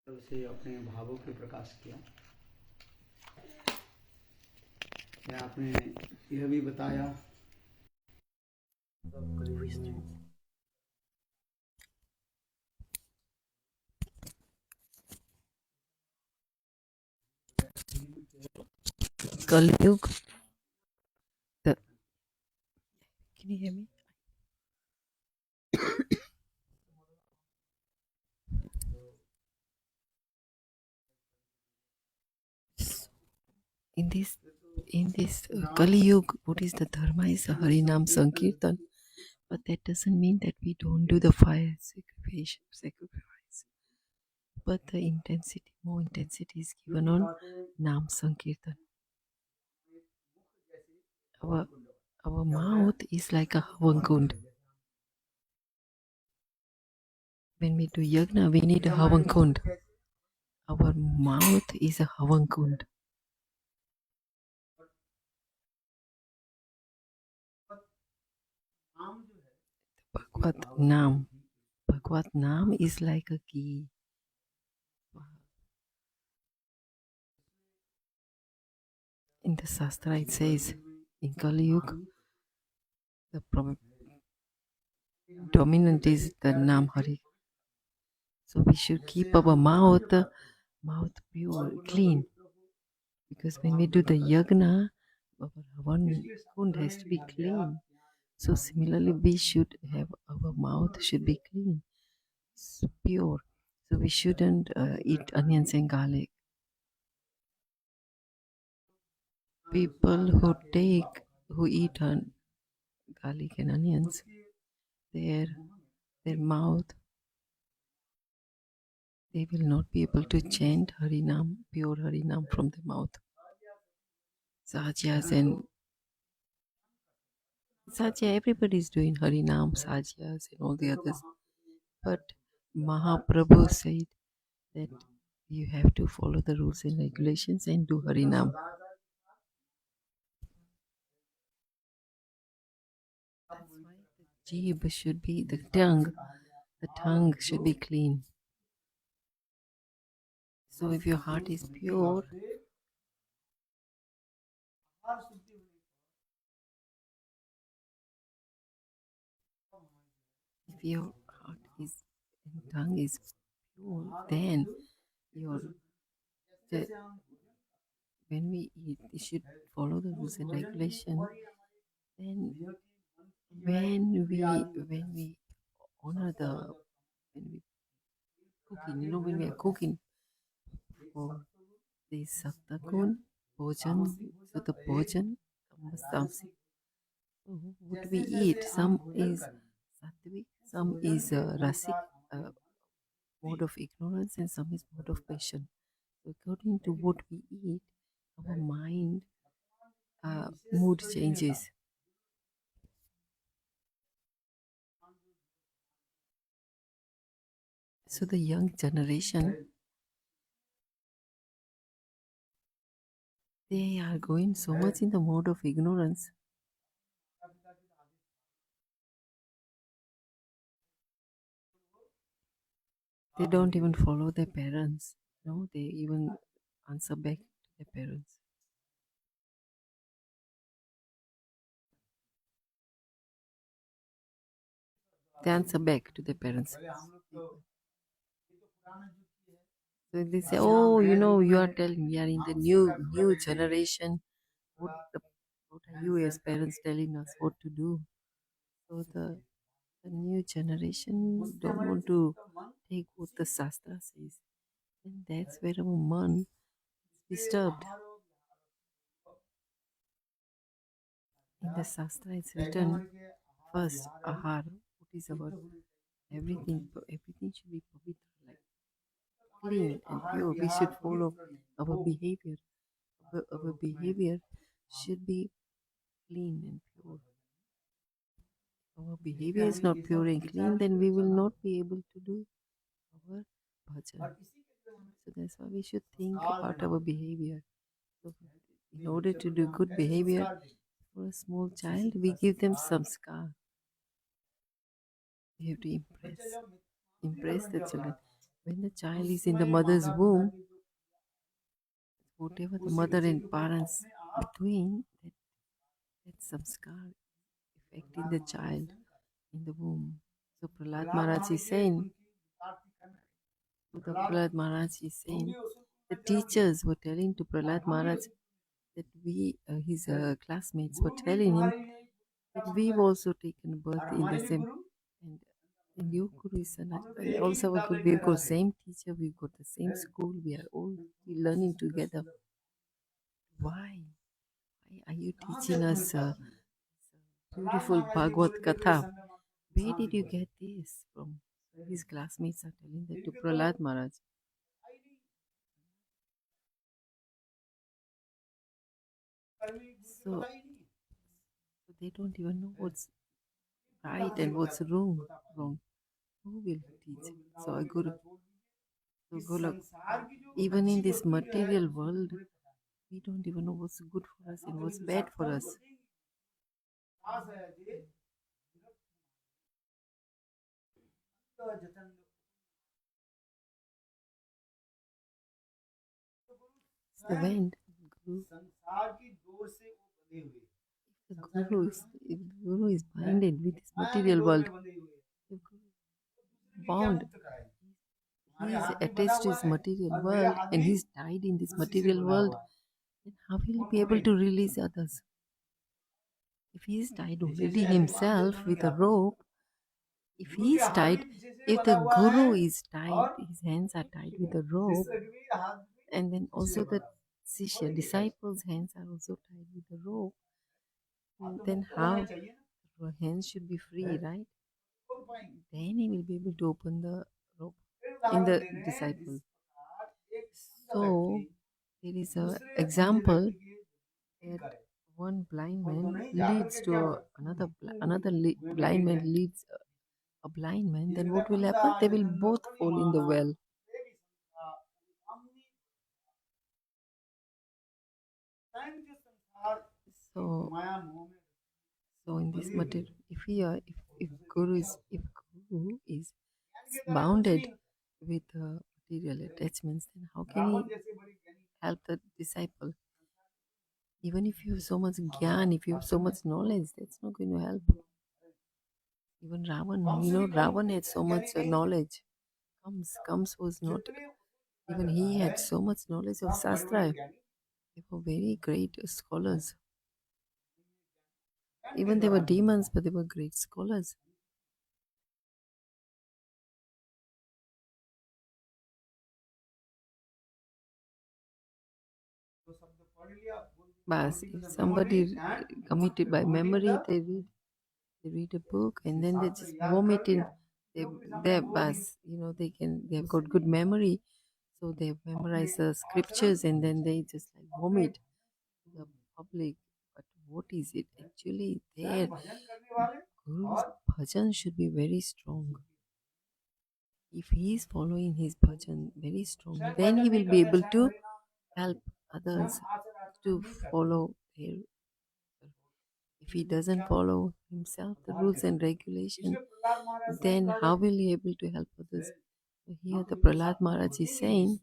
से अपने भावों के प्रकाश किया। क्या आपने यह भी बताया Kalyug. Can you hear me? In this Kali Yuga, what is the dharma is Harinam Sankirtan, but that doesn't mean that we don't do the fire sacrifice. But the intensity, more intensity is given on Nam Sankirtan. Our mouth is like a Havankund. When we do yagna, we need a Havankund. Our mouth is a Havankund. Bhagavad Nam is like a key. In the Shastra it says, in Kali Yuga, the dominant is the Nam Hari. So we should keep our mouth pure, clean. Because when we do the yagna, our one kund has to be clean. So similarly, we should have our mouth should be clean, pure. So we shouldn't eat onions and garlic. People who eat garlic and onions, their mouth, they will not be able to chant Harinam, pure Harinam from the mouth. Sahyas and Sajya, everybody is doing Harinam, Sahyas and all the others. But Mahaprabhu said that you have to follow the rules and regulations and do Harinam. That's why the jib should be, the tongue should be clean. So if your heart is pure, if your heart is and tongue is pure, then when we eat, we should follow the rules and regulation. Then when we honor when we cooking, when we are cooking for the Saptakun, Bhojan, so the Bhojan comes samsic. So what we eat, some is sattvic, some is rasic, mode of ignorance, and some is mode of passion. So according to what we eat, our mind mood changes. So the young generation, they are going so much in the mode of ignorance. They don't even follow their parents. No, they even answer back to their parents. They answer back to their parents. So they say, "Oh, you are telling we are in the new generation. What are you as parents telling us what to do?" So the new generation don't want to take what the Shastra says, and that's where our man is disturbed. In the Shastra, it's written first, ahar, what is our everything should be pavitra, like clean and pure. We should follow our behavior. Our behavior should be clean and pure. Our behavior is not pure and clean, then we will not be able to do our bhajan. So that's why we should think about our behavior. So in order to do good behavior for a small child, we give them samskar. We have to impress the children. when the child is in the mother's womb, whatever the mother and parents doing, that samskar affecting the child in the womb. So Prahlad Maharaj is saying, Prahlad Maharaj is saying, the teachers were telling to Prahlad Maharaj that his classmates were telling him that we've also taken birth in the same, and your guru is and also our guru, we've got same teacher, we've got the same school, we are all learning together. Why? Why are you teaching us beautiful Bhagavad Katha? Where did you get this from? His classmates are telling that to Prahlad Maharaj. So, so they don't even know what's right and what's wrong. Wrong. Who will teach? So a guru. So Golok, even in this material world, we don't even know what's good for us and what's bad for us. It's the wind. Guru, if the guru is binded with this material world, if guru is bound, he is attached to his material world and he's tied in this material world, then how will he be able to release others? If he is tied already himself with a rope, if he is tied, if the guru is tied, his hands are tied with a rope, and then also the Sishya, disciples' hands are also tied with a rope, and then how the hands should be free, right? Then he will be able to open the rope in the disciple. So there is a example that one blind man leads to another blind man leads a blind man. Then what will happen? They will both fall in the well. So, so in this matter, if guru is bounded with material attachments, then how can he help the disciple? Even if you have so much gyan, if you have so much knowledge, that's not going to help. Even Ravan, Ravan had so much knowledge. Comes was not, even he had so much knowledge of Shastra. They were very great scholars. Even they were demons, but they were great scholars. But if somebody committed by memory, they read a book and then they just vomit in. They bas, they have got good memory, so they memorize the scriptures and then they just like vomit to the public. But what is it actually there? Guru's bhajan should be very strong. If he is following his bhajan very strong, then he will be able to help others to follow their. If he doesn't follow himself the rules and regulation, then how will he able to help others? So here the Prahlad Maharaj is saying,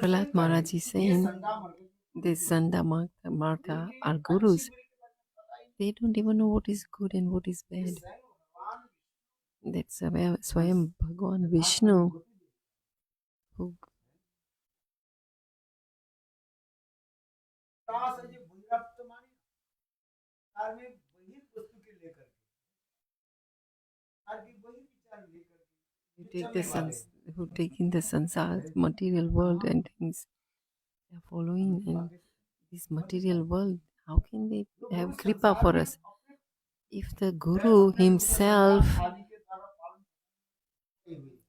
Prahlad Maharaj is saying, this Sanda Marka are gurus. They don't even know what is good and what is bad. That's Swayam Bhagwan Vishnu who who take in the sansar material world and things they are following in this material world. How can they have kripa for us? If the guru himself,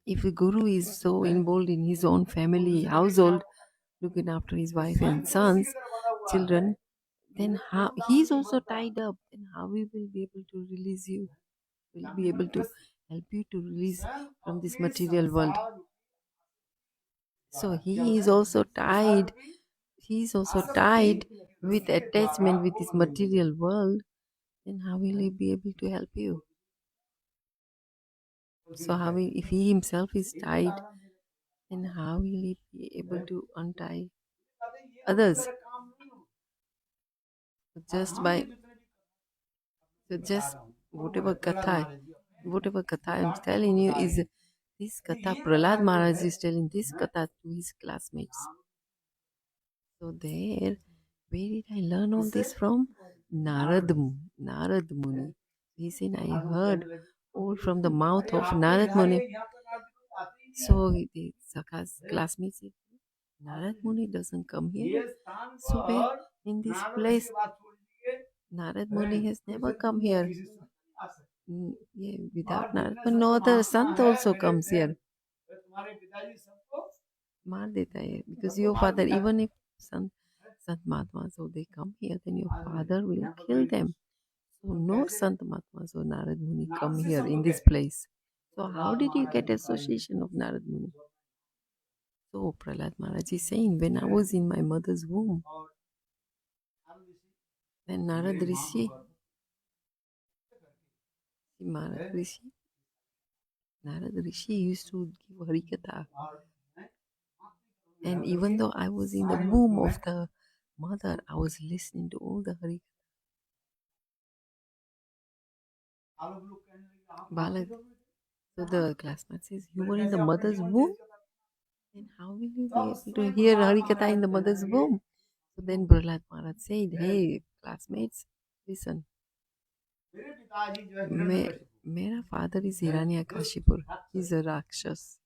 if the guru is so involved in his own family household, looking after his wife and sons, children, then how he's also tied up, then how we will be able to release you, will be able to help you to release from this material world. So he is also tied. he is also tied with attachment with this material world, then how will he be able to help you? So how will, if he himself is tied, then how will he be able to untie others? Just by, so just whatever katha I'm telling you is this katha. Prahlad Maharaj is telling this katha to his classmates. So there, where did I learn all this from? Narad Muni. He said, I heard all from the mouth of Narad Muni. So the Sakha's classmates said, Narad Muni doesn't come here. So where in this place, Narad Muni has never come here. Yeah, without Narad Muni, no other Sant also comes here. मार देता है because your father, even if Sant Mahatmas, so they come here, then your father will kill them. So no Sant Mahatmas or Narad Muni come here in this place. So how did you get association of Narad Muni? So Prahlad Maharaj is saying, when I was in my mother's womb, then Narad Rishi, Narad Rishi used to give Harikatha. And even though I was in the womb of the mother, I was listening to all the Harikatha. Balak. So the classmate says, you were in the mother's womb? Then how will you be able to hear Harikatha in the mother's womb? So then Prahlad Maharaj said, hey, classmates, listen. मेरा father is Hiranyakashipur. He's a Rakshas.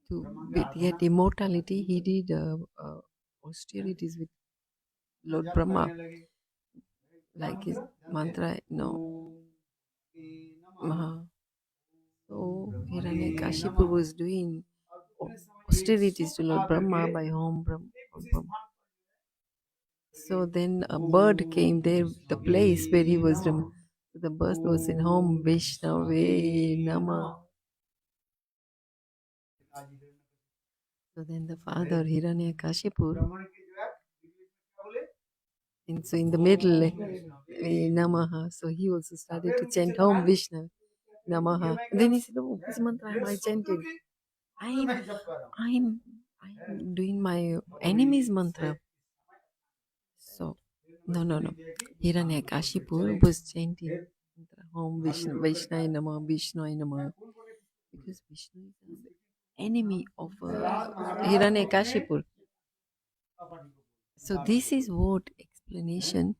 To get immortality, he did austerities with Lord Brahma. Like his mantra, no. So Hiranyakashipu was doing austerities to Lord Brahma by Om Brahma. So then a bird came there, the place where he was. The bird was in Om Vishnave Nama. So then the father Hiranyakashipu, and so in the middle, Namaha. So he also started to chant Om Vishnu Namaha. And then he said, "Oh, this mantra am I chanting? I'm, I'm, I'm doing my enemy's mantra." So no. Hiranyakashipu was chanting Om Vishnu Vaishnaya Namah Vishnaya Namah, because Vishnu is the enemy of Hiranyakashipu. So this is what explanation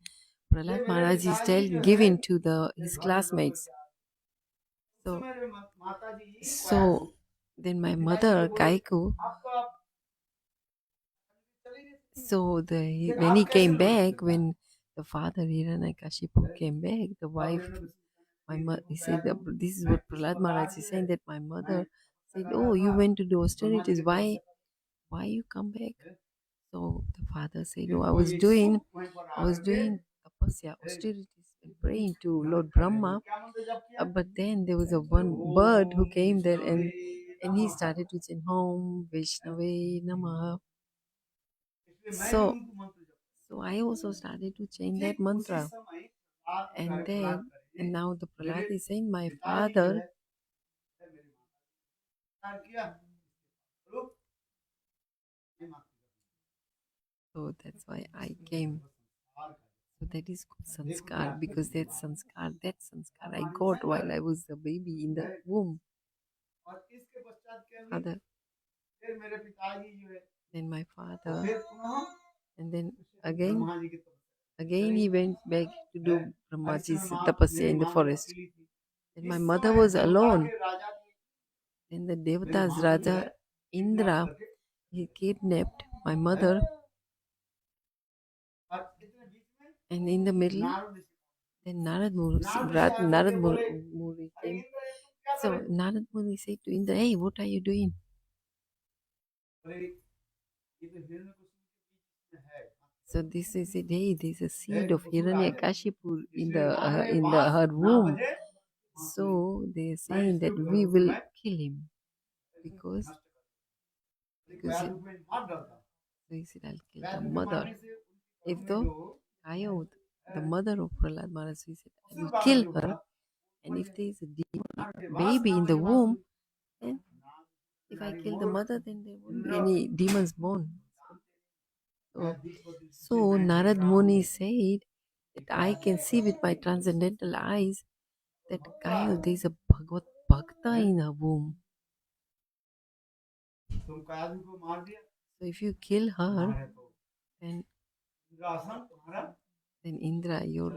Prahlad Maharaj is giving to his classmates. So then my mother Kaiku. So when he came back, when the father Hiranyakashipu came back, the wife, my mother, he said that this is what Prahlad Maharaj is saying, that my mother said, "Oh, you went to do austerities. Why you come back?" So the father said, "Oh, I was doing tapasya, austerities, and praying to Lord Brahma. But then there was a one bird who came there, and he started to chant Om Vishnave Namaha. So I also started to chant that mantra, and now the Prahlad is saying, my father." So that's why I came. So that is called sanskar, because that sanskar I got while I was a baby in the womb. Father, then my father, and then again he went back to do Brahmaji's tapasya in the forest. Then my mother was alone. Then the Devatas Raja Indra, he kidnapped my mother, and in the middle, then Narad Muni came. So Narad Muni said to Indra, "Hey, what are you doing?" So this is it. Hey, there's a seed of Hiranyakashipu in the her womb. So they're saying that we will kill him because because so he said, I'll kill the mother. If though Kaya, the mother of Prahlad Maharaj, he said, I will kill her. And if there is a demon baby in the womb, then if I kill the mother, then there won't be any demons born. So Narad Muni said that I can see with my transcendental eyes that Kaya, there is a Bhagavad Bhakta in her womb. So if you kill her, then Indra, your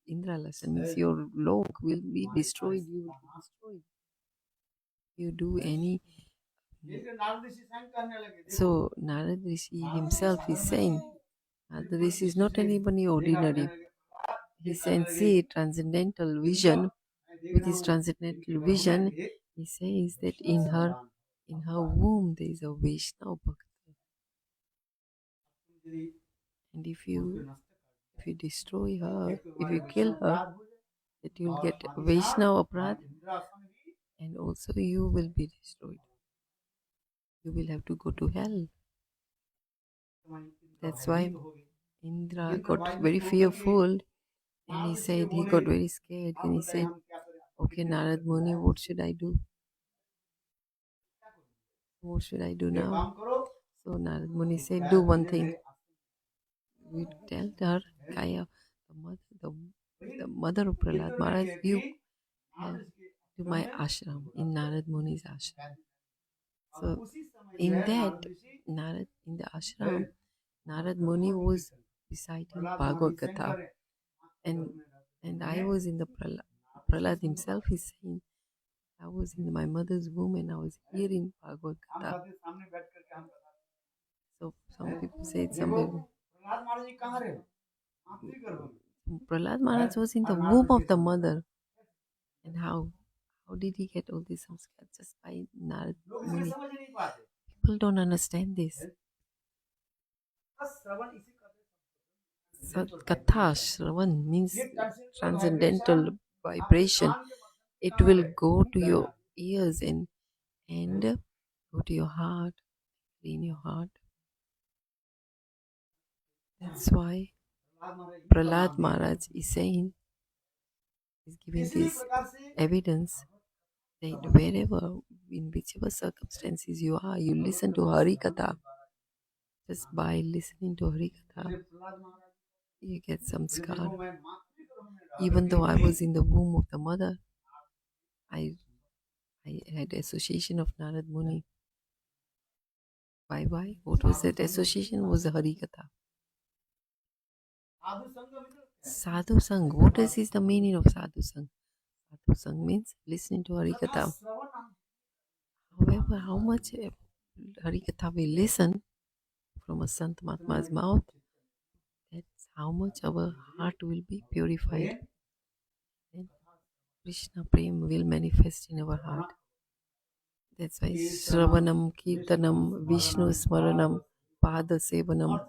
Indra lesson means your lok will be destroyed. You will be destroyed. You do any. So Narad Rishi himself is saying, Narad Rishi is not anybody ordinary. He can see transcendental vision. With his transcendental vision, he says that in her womb there is a Vaishnava Bhakta. And if you destroy her, if you kill her, that you'll get Vaishnava Aparad, and also you will be destroyed. You will have to go to hell. That's why Indra got very fearful, and he said he got very scared, and he said, okay, Narad Muni, what should I do? What should I do now? So Narad Muni said, do one thing. We tell her, Kaya, the mother of Prahlad Maharaj, you to my ashram, in Narad Muni's ashram. So in that, in the ashram, Narad Muni was reciting Bhagavad Gita, and I was in the Prahlad himself is saying, I was in my mother's womb and I was hearing Bhagavad Gita. So some people said, some people, Prahlad Maharaj was in the womb of the mother. And how did he get all these samskar? Just by Narad Muni. People don't understand this. So, Katha Shravan means transcendental vibration. It will go to your ears and go to your heart, clean your heart. That's why Prahlad Maharaj is saying, is giving this evidence that wherever, in whichever circumstances you are, you listen to Hari Katha. Just by listening to Hari Katha, you get some scar. Even though I was in the womb of the mother, I had association of Narad Muni. Why? What was that association? Was the Hari Katha. Sadhu Sang. What is the meaning of Sadhu Sang? Sadhu Sang means listening to Hari Katha. However, how much Hari Katha we listen from a Sant Mahatma's mouth, that's how much our heart will be purified. Then Krishna Prem will manifest in our heart. That's why Shravanam, Kirtanam, Vishnu Smaranam, Pada Sevanam,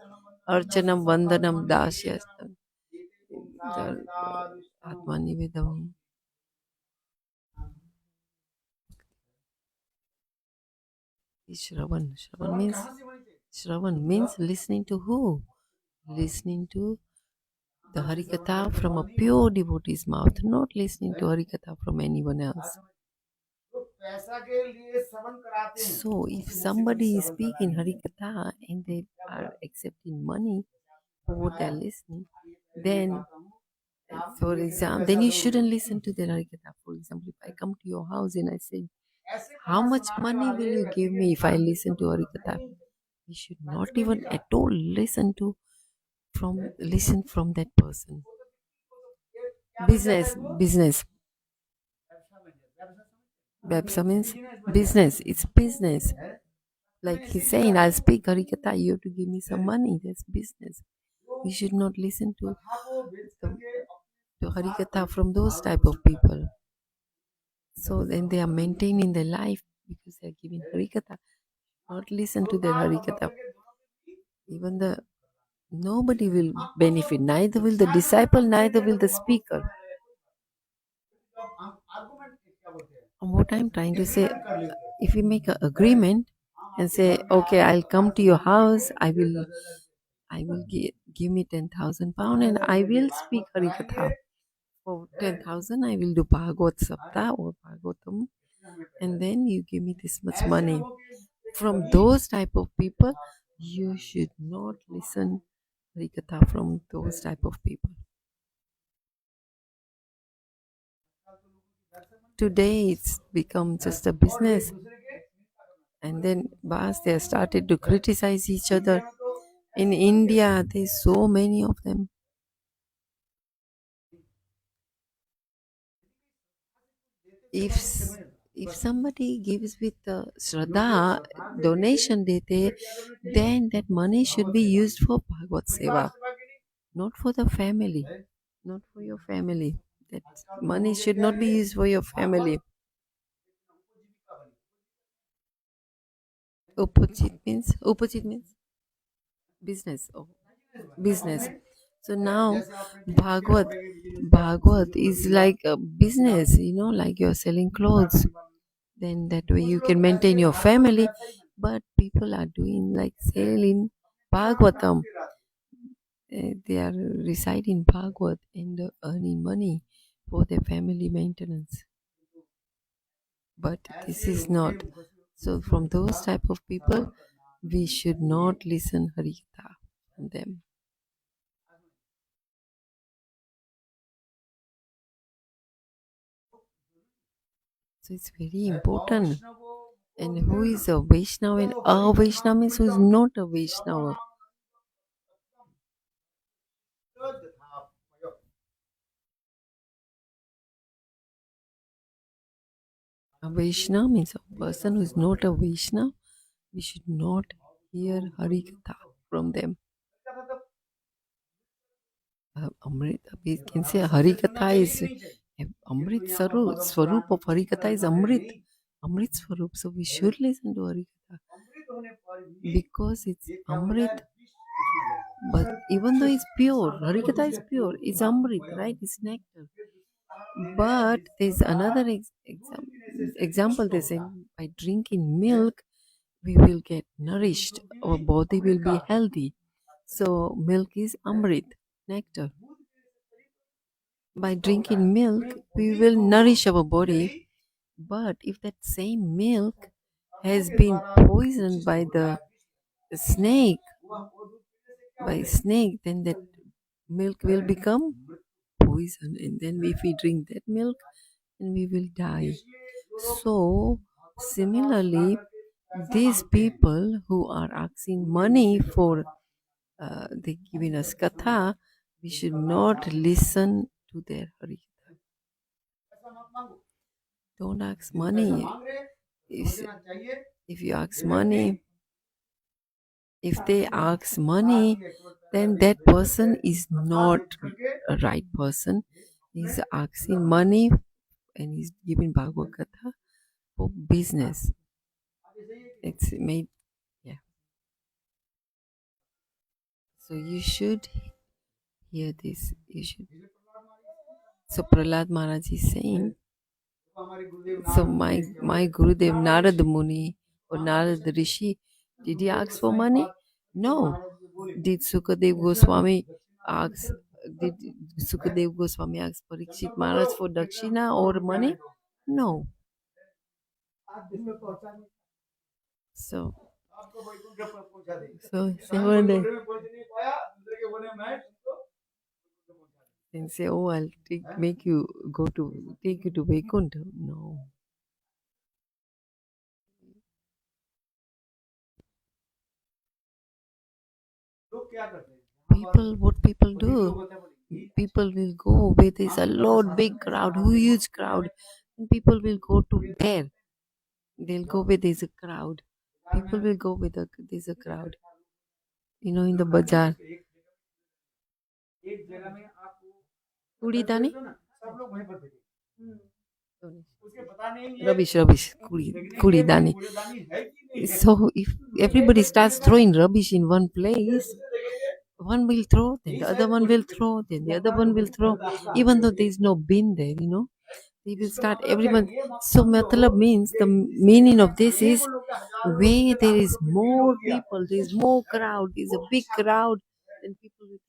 Archanam, Vandanam, Dashyastam, Atma Nivedam. Shravan means listening to who? Listening to the Harikatha from a pure devotee's mouth, not listening to Harikatha from anyone else. So if somebody is speaking Harikatha and they are accepting money for what they are listening, then for example, then you shouldn't listen to the Harikatha. For example, if I come to your house and I say, how much money will you give me if I listen to Harikatha? You should not even at all listen from that person. Business. ব্যবসা means business. It's business. Like he's saying, I'll speak Harikatha, you have to give me some money. That's business. You should not listen to Harikatha from those type of people. So then they are maintaining their life because they are giving Harikatha. Not listen to their Harikatha. Even nobody will benefit. Neither will the disciple, neither will the speaker. What I'm trying to say, if we make an agreement and say, okay, I'll come to your house, I will give me 10,000 pound and I will speak Harikatha. For 10,000, I will do Bhagavad Sapta or Bhagavatam, and then you give me this much money. From those type of people, you should not listen Harikatha from those type of people. Today, it's become just a business. And then bas they started to criticize each other. In India, there's so many of them. If if somebody gives with Shraddha donation dete, then that money should be used for Bhagavad Seva, not for the family, not for your family. That money should not be used for your family. Opposite means business. Oh, business. So now Bhagavad is like a business, like you're selling clothes. Then that way you can maintain your family. But people are doing like selling Bhagavatam. They are reciting Bhagavad and earning money for their family maintenance. But this is not. So from those type of people, we should not listen Harikatha from them. So it's very important. And who is a Vaishnava? And a Vaishnava means who is not a Vaishnava. A Vaishnava means a person who is not a Vaishnava. We should not hear Harikatha from them. Amrit, we can say Harikatha is Amrit Swarup of Harikatha is Amrit. Amrit Swarup. So we should listen to Harikatha because it's Amrit. But even though it's pure, Harikatha is pure. It's Amrit, right? It's nectar. But there's another example. They say by drinking milk, we will get nourished. Our body will be healthy. So milk is Amrit, nectar. By drinking milk, we will nourish our body. But if that same milk has been poisoned by the snake, then that milk will become poison. And then if we drink that milk, then we will die. So, similarly, these people who are asking money for they giving us katha, we should not listen to their harikatha. Don't ask money. If you ask money, if they ask money, then that person is not a right person. He's asking money and he's giving Bhagavad Gita for business. It's made, yeah. So you should hear this. You should. So Prahlad Maharaj is saying, so my Gurudev Narad Muni or Narad Rishi, did he ask for money? No. Did Sukadev Goswami ask? Did Sukadev Goswami ask Parikshit Maharaj for dakshina or money? No. So, seven days. Then say, oh, I'll make you take you to Vaikuntha. No. What people do? People will go where there's a lot, big crowd, huge crowd, and people will go to there. They'll go where there's a crowd. People will go where there's a crowd. In the bazaar. Kudi dani? Rubbish. Kudi dani. So if everybody starts throwing rubbish in one place, one will throw, then the other one will throw, then the other one will throw, even though there is no bin there. They will start everyone. So matlab means the meaning of this is where there is more people, there is more crowd, there is a big crowd, then people will,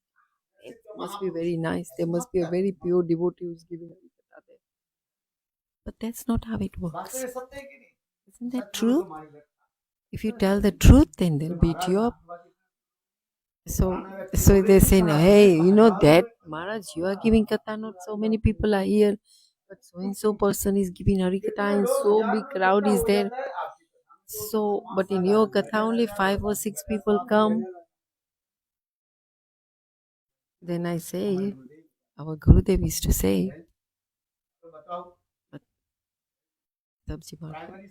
it must be very nice. There must be a very pure devotee who's giving Harikatha there. But that's not how it works. Isn't that true? If you tell the truth, then they'll beat you up. So they're saying, hey, you know that Maharaj, you are giving katha, not so many people are here, but so and so person is giving Harikatha and so big crowd is there. So, but in your katha only 5 or 6 people come. Then I say, our Gurudev used to say, but Sabji Baat,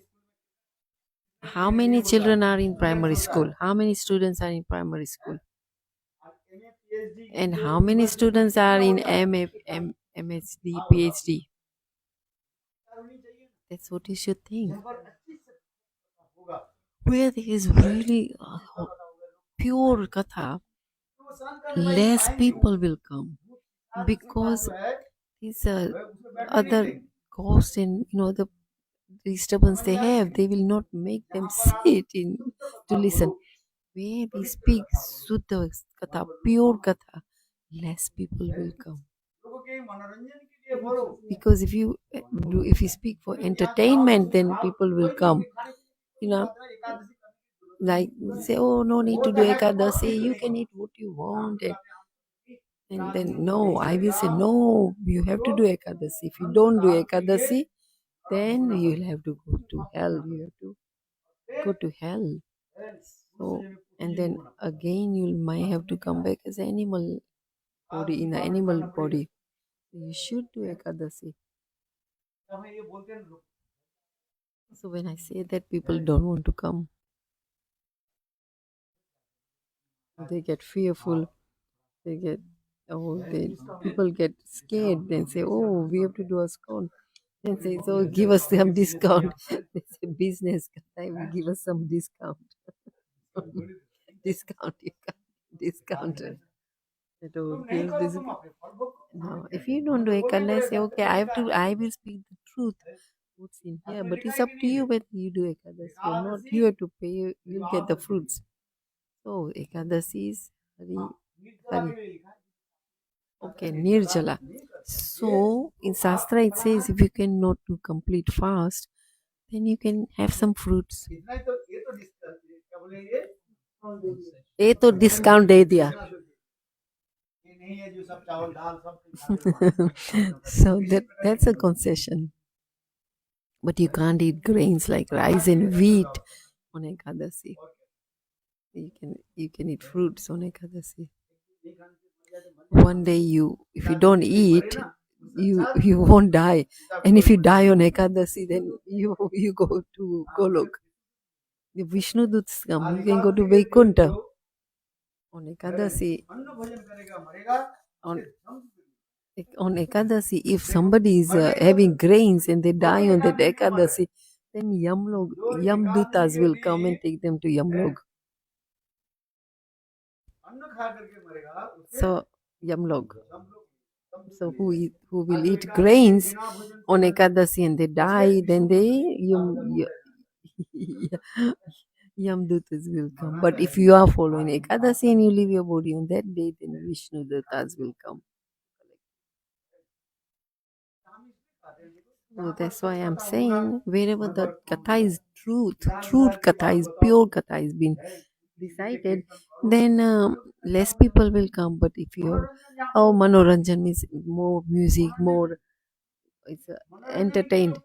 how many children are in primary school? How many students are in primary school? And how many students are in MSD, PhD? That's what you should think. Where there is really pure katha, less people will come because these other cost and the disturbance they have, they will not make them sit in to listen. Where we speak Suddha Katha, pure Katha, less people will come. Because if you speak for entertainment, then people will come. You know, like say, oh, no need to do Ekadasi, you can eat what you want. And then no, I will say no, you have to do Ekadasi. If you don't do Ekadasi, then you'll have to go to hell. You have to go to hell. So, and then again, you might have to come back as animal body in an animal body. So you should do Ekadasi. So when I say that, people don't want to come. They get fearful. They get people get scared. Then say, oh, we have to do a scone. Then say, so give us some discount. They say business guy will give us some discount. Discount, you can't discount it. They don't give this. No, if you don't do Ekadasi, say okay, I will speak the truth. What's in here? But it's up to you whether you do Ekadasi or not. You have to pay. You'll get the fruits. So Ekadasi is Hari. Okay, Nirjala. So in Shastra it says if you cannot do complete fast, then you can have some fruits. ये तो discount दे दिया. So that's a concession. But you can't eat grains like rice and wheat on Ekadasi. You can eat fruits on Ekadasi. One day if you don't eat, you won't die. And if you die on Ekadasi, then you go to Golok. The Vishnu Duts come, you can go to Vaikunta. On Ekadasi, on Ekadasi, if somebody is having grains and they die on that Ekadasi, then Yam Dutas will come and take them to Yamlog. So Yamlog. So who will eat grains on Ekadasi and they die, then Yamdutas will come. But if you are following Ekadasi and you leave your body on that day, then Vishnu Dutas will come. So that's why I'm saying wherever the katha is truth katha is pure katha is been recited, then less people will come. But if you manoranjan means more music, more it's entertained.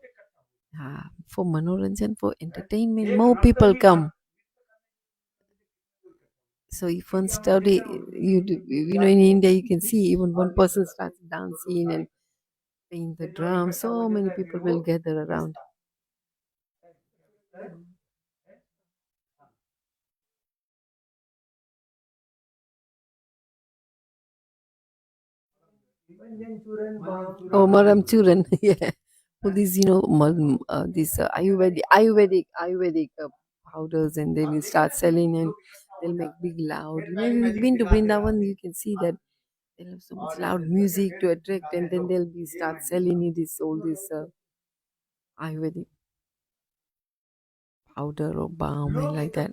For manoranjan, for entertainment, more people come. So if one study, in India you can see even one person starts dancing and playing the drum, so many people will gather around. Oh, Maram Churan, yeah. For these, these Ayurvedic powders, and they will start selling and they'll make big loud. If you've been to Brindavan, you can see that They'll have so much loud music to attract, and then they'll be start selling you this all this Ayurvedic powder or balm and like that.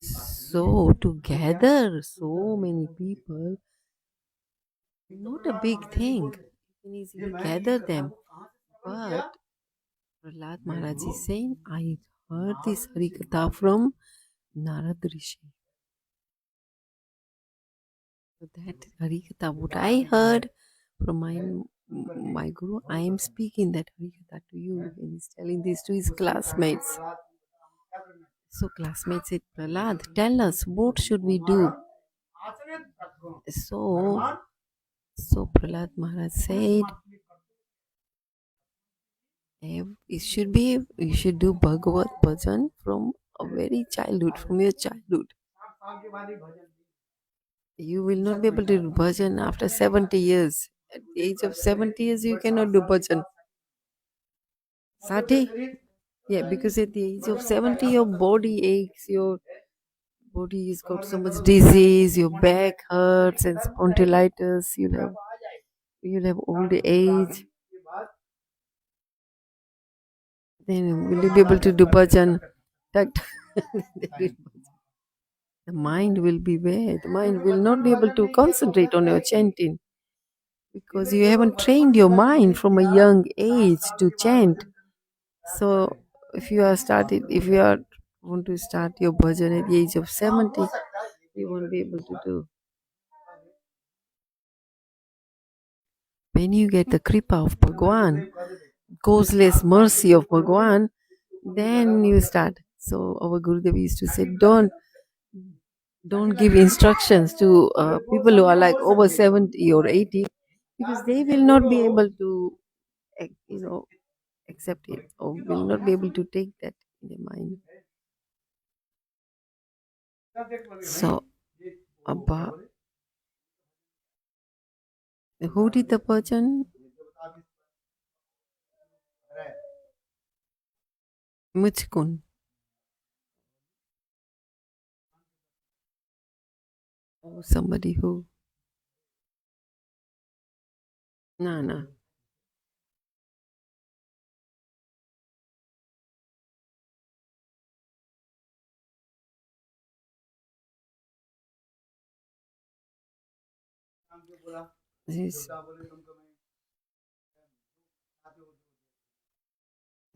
So to gather so many people, not a big thing. You can easily gather them. But Prahlad Maharaj is saying, I heard this Harikatha from Narad Rishi. So that Harikatha, what I heard from my guru, I am speaking that Harikatha to you, and he's telling this to his classmates. So classmates said, Prahlad, tell us, what should we do? So, so Prahlad Maharaj said, it should be, you should do Bhagavad Bhajan from a very childhood, from your childhood. You will not be able to do bhajan after 70 years. At the age of 70 years, you cannot do bhajan. 30? Yeah, because at the age of 70, your body aches, your body has got so much disease, your back hurts and spondylitis, you'll have old age. Then will you be able to do bhajan? The mind will be where? The mind will not be able to concentrate on your chanting because you haven't trained your mind from a young age to chant. So if you are want to start your bhajan at the age of 70, you won't be able to do. When you get the kripa of Bhagwan, causeless mercy of Bhagwan, then you start. So our Gurudev used to say, don't give instructions to people who are like over 70 or 80 because they will not be able to accept it or will not be able to take that in their mind. So about who did the bhajan? Muchkun. Or somebody who no. This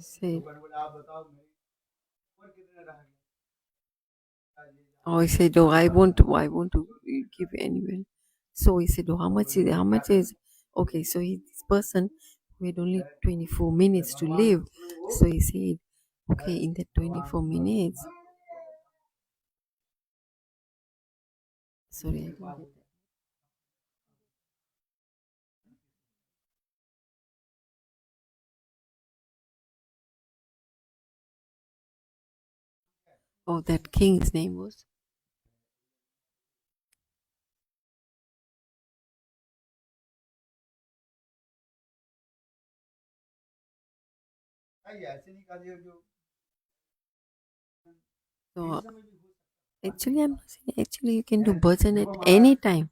said, oh, he said, oh, I want to give anyone. So he said, oh, how much is, okay, so this person who had only 24 minutes to live. So he said, okay, in that 24 minutes, sorry, I didn't get that. Oh, that king's name was? So actually, I'm not saying actually you can do bhajan at any time.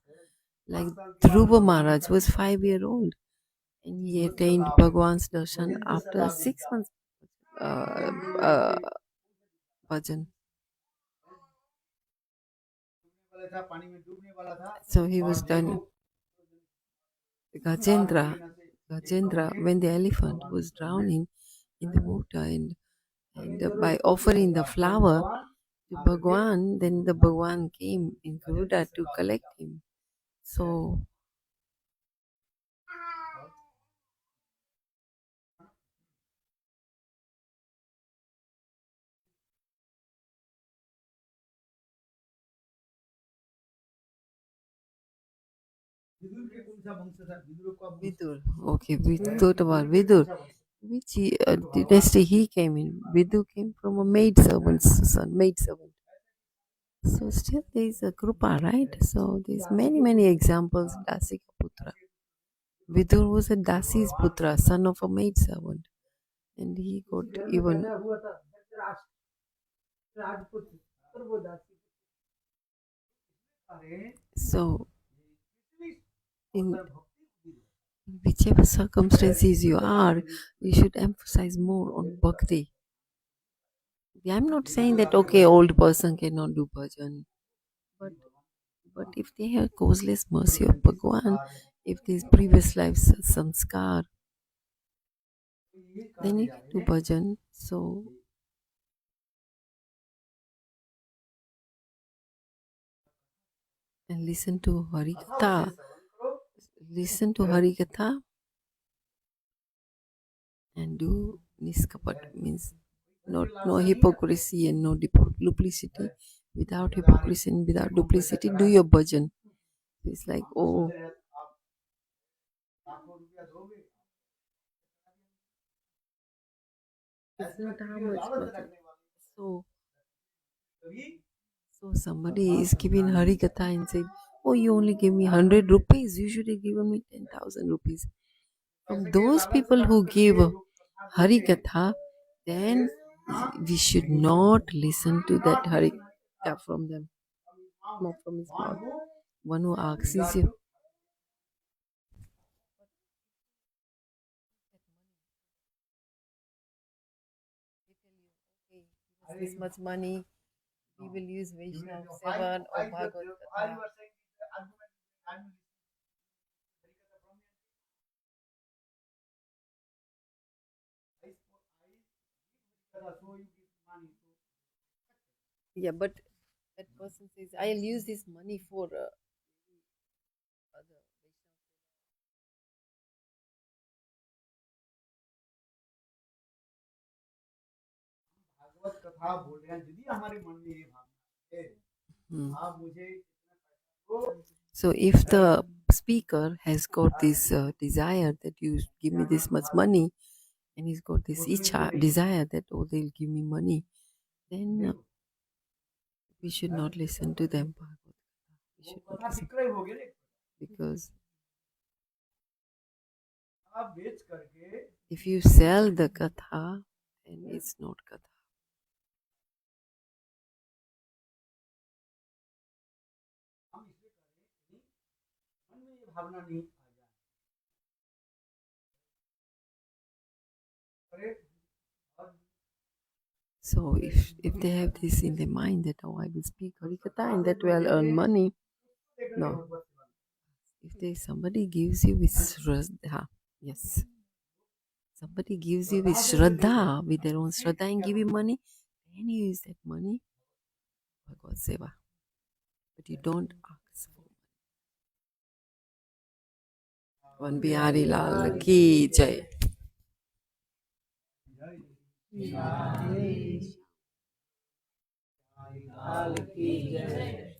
Like Dhruva Maharaj was 5 year old and he attained Bhagwan's darshan after 6 months uh, uh, bhajan. So he was done. Gajendra, when the elephant was drowning in the water and by offering the flower to Bhagwan, then the Bhagwan came in Garuda to collect him. So Vidur, okay, we thought about Vidur. Which dynasty he came in? Vidu came from a maid servant's son, maid servant. So still there is a Krupa, right? So there's many examples. Dasika Putra. Vidur was a Dasi's Putra, son of a maid servant. And he got even so in whichever circumstances you are, you should emphasize more on bhakti. I'm not saying that okay, old person cannot do bhajan, but if they have causeless mercy of Bhagwan, if these previous lives samskar, then you can do bhajan. So and listen to Harikatha. Listen to Harikatha and do niskapat means no hypocrisy and no duplicity. Without hypocrisy and without duplicity, do your bhajan. It's like, oh, it's not how much, but so somebody is giving Harikatha and said, oh, you only gave me 100 rupees, you should have given me 10,000 rupees. From those people who give Harikatha, then we should not listen to that Harikatha from them, not from his mouth. One who asks you, this much money, we will use Vaishnav 7 or Bhagavad Gita. Yeah, but that person says, I'll use this money for other. Hmm. So if the speaker has got this desire that you give me this much money, and he's got this desire that oh they'll give me money, then we should not listen to them. We should not listen because if you sell the katha, then it's not katha. So if they have this in their mind that oh I will speak Harikatha and that way I'll earn money, no. If there somebody gives you with Shraddha, yes, somebody gives you with Shraddha, with their own Shraddha and give you money, then you use that money for God's seva. But you don't ask for money. One Bihari Lal ki jai. Lal ki jai.